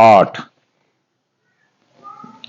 8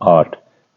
8।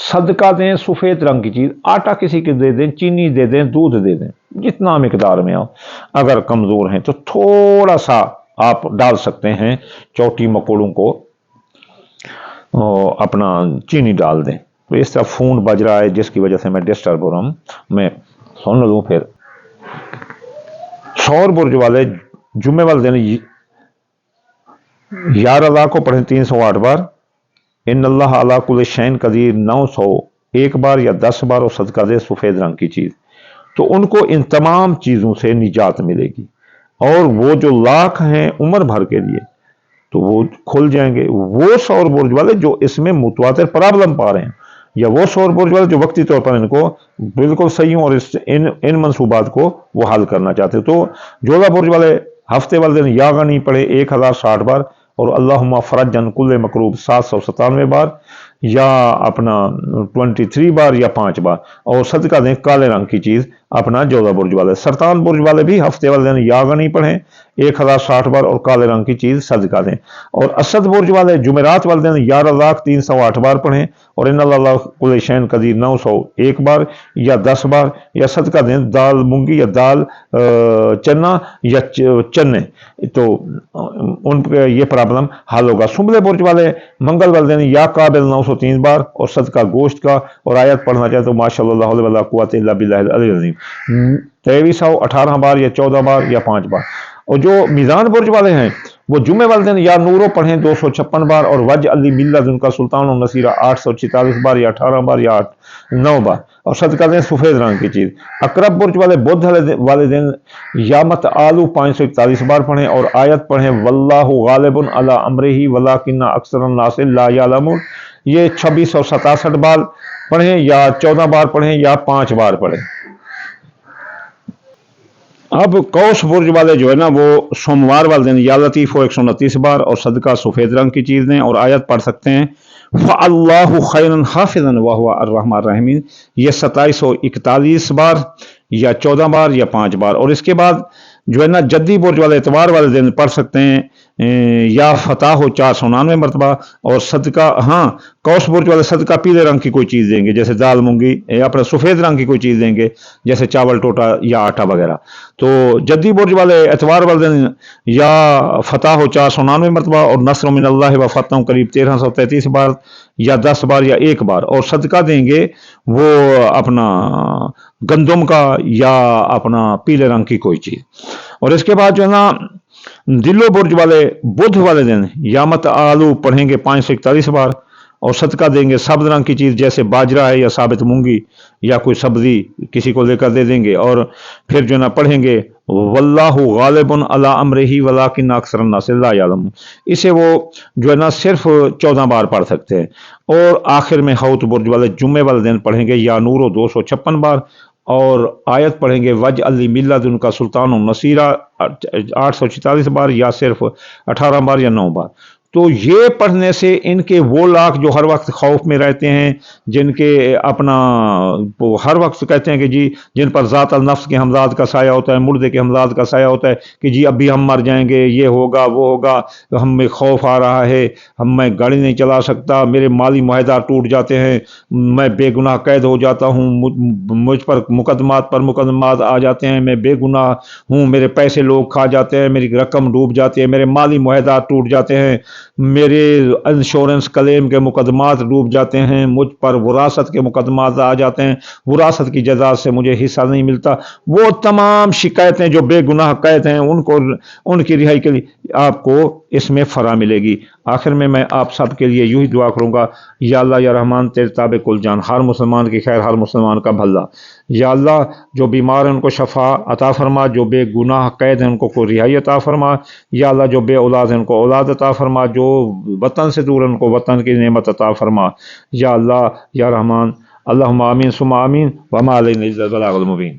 صدقہ دیں سفید رنگ کی چیز، آٹا کسی کے دے دیں، چینی دے دیں، دودھ دے دیں، جتنا مقدار میں ہو۔ اگر کمزور ہیں تو تھوڑا سا آپ ڈال سکتے ہیں، چوٹی مکوڑوں کو اپنا چینی ڈال دیں۔ تو اس طرح فون بج رہا ہے جس کی وجہ سے میں ڈسٹرب ہو رہا ہوں، میں سن لوں پھر۔ سور برج والے جمعے والے دن یا اللہ کو پڑھیں 308 بار، ان اللہ علی کل شیء قدیر 901 بار یا 10 بار، اور صدقہ دے سفید رنگ کی چیز، تو ان کو ان تمام چیزوں سے نجات ملے گی، اور وہ جو لاکھ ہیں عمر بھر کے لیے تو وہ کھل جائیں گے۔ وہ سور برج والے جو اس میں متواتر پرابلم پا رہے ہیں، یا وہ سور برج والے جو وقتی طور پر ان کو بالکل صحیح ہوں اور ان منصوبات کو وہ حل کرنا چاہتے ہیں، تو جوزہ برج والے ہفتے والے دن یا غنی پڑھے 1060 بار، اور اللہم فرجن کل مکروب 797 بار، یا اپنا 23 بار یا 5 بار، اور صدقہ دیں کالے رنگ کی چیز اپنا جوزہ برج والے۔ سرطان برج والے بھی ہفتے والے دن یا غنی پڑھیں 1060 بار، اور کالے رنگ کی چیز صدقہ دیں۔ اور اسد برج والے جمعرات والے دن یا رزاق 308 بار پڑھیں، اور ان اللہ کل شیء قدیر 901 بار یا 10 بار، یا صدقہ دیں دال مونگی یا دال چنا یا چنے، تو ان پہ یہ پرابلم حل ہوگا۔ سنبلے برج والے منگل والے دن یا قابل 903 بار، اور صدقہ گوشت کا، اور آیت پڑھنا چاہے تو ماشاء اللہ لا حول ولا قوت الا باللہ العلی العظیم 2318 بار یا 14 بار یا 5 بار۔ اور جو میزان برج والے ہیں وہ جمعے والے دن یا نورو پڑھیں 256 بار، اور وج علی ملت ان کا سلطان و نصیرہ 846 بار یا 18 بار یا 9 بار، اور صدقہ دیں سفید رنگ کی چیز۔ اقرب برج والے بدھ والے دن یا مت آلو 541 بار پڑھیں، اور آیت پڑھیں واللہ غالب علی امرہ ولکن اکثر الناس لا یعلمون، یہ 2667 بار پڑھیں یا 14 بار پڑھیں یا 5 بار پڑھیں۔ اب قوس برج والے جو ہے نا وہ سوموار والے دن یا لطیف ہو 129 بار، اور صدقہ سفید رنگ کی چیز دیں، اور آیت پڑھ سکتے ہیں فَاللَّهُ خَيْرٌ حَافِظًا وَهُوَ الرَّحْمَنُ الرَّحِيمُ، یہ 2741 بار یا 14 بار یا 5 بار۔ اور اس کے بعد جو ہے نا جدی برج والے اتوار والے دن پڑھ سکتے ہیں یا فتح ہو 499 مرتبہ، اور صدقہ ہاں قوس برج والے صدقہ پیلے رنگ کی کوئی چیز دیں گے جیسے دال مونگی، یا اپنا سفید رنگ کی کوئی چیز دیں گے جیسے چاول ٹوٹا یا آٹا وغیرہ۔ تو جدی برج والے اتوار والے دن یا فتح ہو 499 مرتبہ، اور نصر من اللہ و فتح قریب 1333 بار یا 10 بار یا 1 بار، اور صدقہ دیں گے وہ اپنا گندم کا یا اپنا پیلے رنگ کی کوئی چیز۔ اور اس کے بعد جو ہے نا دلو برج والے بدھ والے دن یا مت آلو پڑھیں گے 541 بار، اور صدقہ دیں گے سبز رنگ کی چیز جیسے باجرہ ہے یا ثابت مونگی یا کوئی سبزی کسی کو لے کر دے دیں گے، اور پھر جو ہے نا پڑھیں گے واللہ غالب علی امرہ ولکن اکثر الناس لا یعلمون، اسے وہ جو ہے نا صرف 14 بار پڑھ سکتے ہیں۔ اور آخر میں حوت برج والے جمعے والے دن پڑھیں گے یا نورو 256 بار، اور آیت پڑھیں گے وج علی ملت ان کا سلطان و نصیرہ 846 بار یا صرف 18 بار یا 9 بار۔ تو یہ پڑھنے سے ان کے وہ لاکھ جو ہر وقت خوف میں رہتے ہیں، جن کے اپنا ہر وقت کہتے ہیں کہ جی جن پر ذات النفس کے حمزات کا سایہ ہوتا ہے، مردے کے حمزات کا سایہ ہوتا ہے کہ جی ابھی ہم مر جائیں گے، یہ ہوگا وہ ہوگا، ہمیں خوف آ رہا ہے، میں گاڑی نہیں چلا سکتا، میرے مالی معاہدات ٹوٹ جاتے ہیں، میں بے گناہ قید ہو جاتا ہوں، مجھ پر مقدمات پر مقدمات آ جاتے ہیں، میں بے گناہ ہوں، میرے پیسے لوگ کھا جاتے ہیں، میری رقم ڈوب جاتی ہے، میرے مالی معاہدات ٹوٹ جاتے ہیں، میرے انشورنس کلیم کے مقدمات ڈوب جاتے ہیں، مجھ پر وراثت کے مقدمات آ جاتے ہیں، وراثت کی جزا سے مجھے حصہ نہیں ملتا، وہ تمام شکایتیں جو بے گناہ قید ہیں ان کی رہائی کے لیے آپ کو اس میں فرا ملے گی۔ آخر میں آپ سب کے لیے یوں ہی دعا کروں گا، یا اللہ یا رحمان تیرے تابع کل جان، ہر مسلمان کی خیر، ہر مسلمان کا بھلا۔ یا اللہ جو بیمار ہیں ان کو شفا عطا فرما، جو بے گناہ قید ہیں ان کو رہائی عطا فرما، یا اللہ جو بے اولاد ہیں ان کو اولاد عطا فرما، جو وطن سے دور ہیں ان کو وطن کی نعمت عطا فرما، یا اللہ یا رحمان۔ اللہم آمین ثم آمین، وما علینا الا البلاغ المبین۔